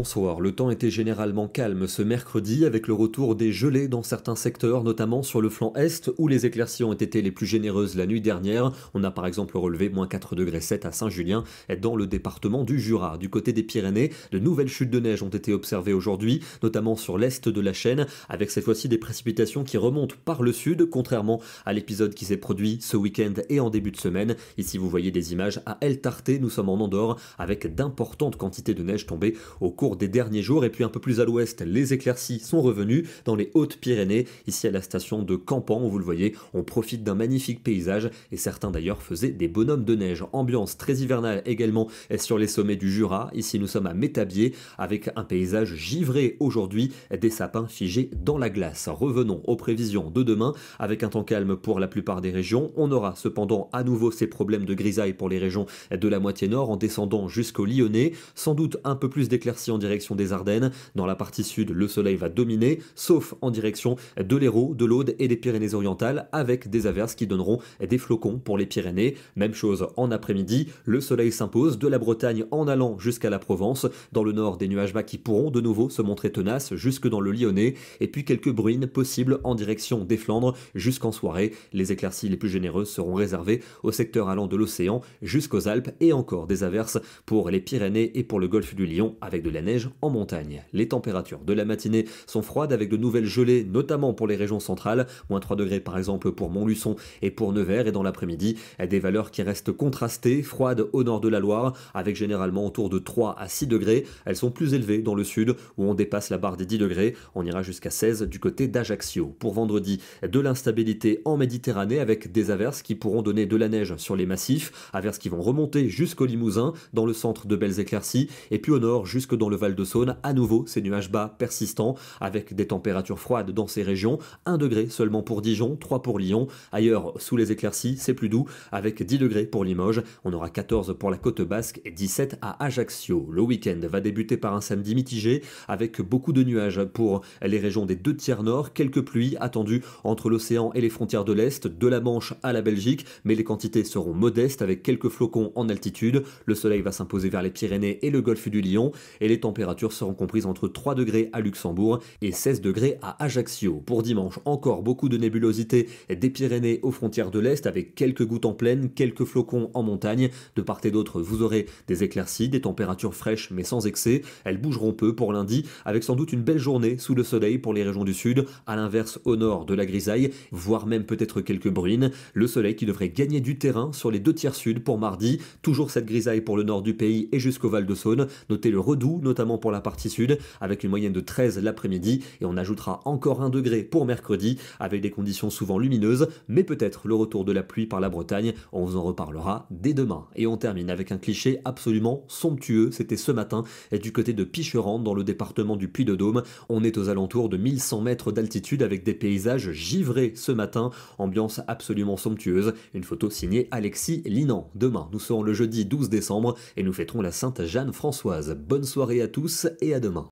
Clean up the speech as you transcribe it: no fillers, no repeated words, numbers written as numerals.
bonsoir. Le temps était généralement calme ce mercredi avec le retour des gelées dans certains secteurs, notamment sur le flanc est où les éclaircies ont été les plus généreuses la nuit dernière. On a par exemple relevé -4,7 degrés à Saint-Julien dans le département du Jura. Du côté des Pyrénées, de nouvelles chutes de neige ont été observées aujourd'hui, notamment sur l'est de la chaîne, avec cette fois-ci des précipitations qui remontent par le sud, contrairement à l'épisode qui s'est produit ce week-end et en début de semaine. Ici vous voyez des images à El Tarté, nous sommes en Andorre, avec d'importantes quantités de neige tombées au cours des derniers jours. Et puis un peu plus à l'ouest, les éclaircies sont revenues dans les Hautes-Pyrénées, ici à la station de Campan, où vous le voyez, on profite d'un magnifique paysage et certains d'ailleurs faisaient des bonhommes de neige. Ambiance très hivernale également sur les sommets du Jura. Ici nous sommes à Métabier avec un paysage givré aujourd'hui, des sapins figés dans la glace. Revenons aux prévisions de demain avec un temps calme pour la plupart des régions. On aura cependant à nouveau ces problèmes de grisaille pour les régions de la moitié nord en descendant jusqu'au Lyonnais. Sans doute un peu plus d'éclaircies en direction des Ardennes. Dans la partie sud, le soleil va dominer, sauf en direction de l'Hérault, de l'Aude et des Pyrénées-Orientales, avec des averses qui donneront des flocons pour les Pyrénées. Même chose en après-midi, le soleil s'impose de la Bretagne en allant jusqu'à la Provence. Dans le nord, des nuages bas qui pourront de nouveau se montrer tenaces jusque dans le Lyonnais, et puis quelques bruines possibles en direction des Flandres jusqu'en soirée. Les éclaircies les plus généreuses seront réservées au secteur allant de l'océan jusqu'aux Alpes, et encore des averses pour les Pyrénées et pour le golfe du Lion, avec de la neige en montagne. Les températures de la matinée sont froides avec de nouvelles gelées, notamment pour les régions centrales, -3 degrés par exemple pour Montluçon et pour Nevers, et dans l'après-midi, des valeurs qui restent contrastées, froides au nord de la Loire, avec généralement autour de 3 à 6 degrés. Elles sont plus élevées dans le sud, où on dépasse la barre des 10 degrés. On ira jusqu'à 16 du côté d'Ajaccio. Pour vendredi, de l'instabilité en Méditerranée, avec des averses qui pourront donner de la neige sur les massifs, averses qui vont remonter jusqu'au Limousin, dans le centre de belles éclaircies, et puis au nord jusque dans le Val-de-Saône, à nouveau ces nuages bas persistants, avec des températures froides dans ces régions, 1 degré seulement pour Dijon, 3 pour Lyon. Ailleurs, sous les éclaircies, c'est plus doux, avec 10 degrés pour Limoges, on aura 14 pour la côte basque et 17 à Ajaccio. Le week-end va débuter par un samedi mitigé, avec beaucoup de nuages pour les régions des 2 tiers nord, quelques pluies attendues entre l'océan et les frontières de l'Est, de la Manche à la Belgique, mais les quantités seront modestes avec quelques flocons en altitude. Le soleil va s'imposer vers les Pyrénées et le golfe du Lion, et les températures seront comprises entre 3 degrés à Luxembourg et 16 degrés à Ajaccio. Pour dimanche, encore beaucoup de nébulosité des Pyrénées aux frontières de l'Est, avec quelques gouttes en plaine, quelques flocons en montagne. De part et d'autre, vous aurez des éclaircies, des températures fraîches mais sans excès. Elles bougeront peu pour lundi, avec sans doute une belle journée sous le soleil pour les régions du sud, à l'inverse au nord de la grisaille, voire même peut-être quelques bruines. Le soleil qui devrait gagner du terrain sur les 2 tiers sud pour mardi. Toujours cette grisaille pour le nord du pays et jusqu'au Val-de-Saône. Notez le redoux, notamment pour la partie sud, avec une moyenne de 13 l'après-midi, et on ajoutera encore 1 degré pour mercredi, avec des conditions souvent lumineuses, mais peut-être le retour de la pluie par la Bretagne. On vous en reparlera dès demain. Et on termine avec un cliché absolument somptueux. C'était ce matin du côté de Picherande, dans le département du Puy-de-Dôme. On est aux alentours de 1100 mètres d'altitude, avec des paysages givrés ce matin. Ambiance absolument somptueuse. Une photo signée Alexis Linan. Demain, nous serons le jeudi 12 décembre et nous fêterons la Sainte Jeanne Françoise. Bonne soirée à tous et à demain.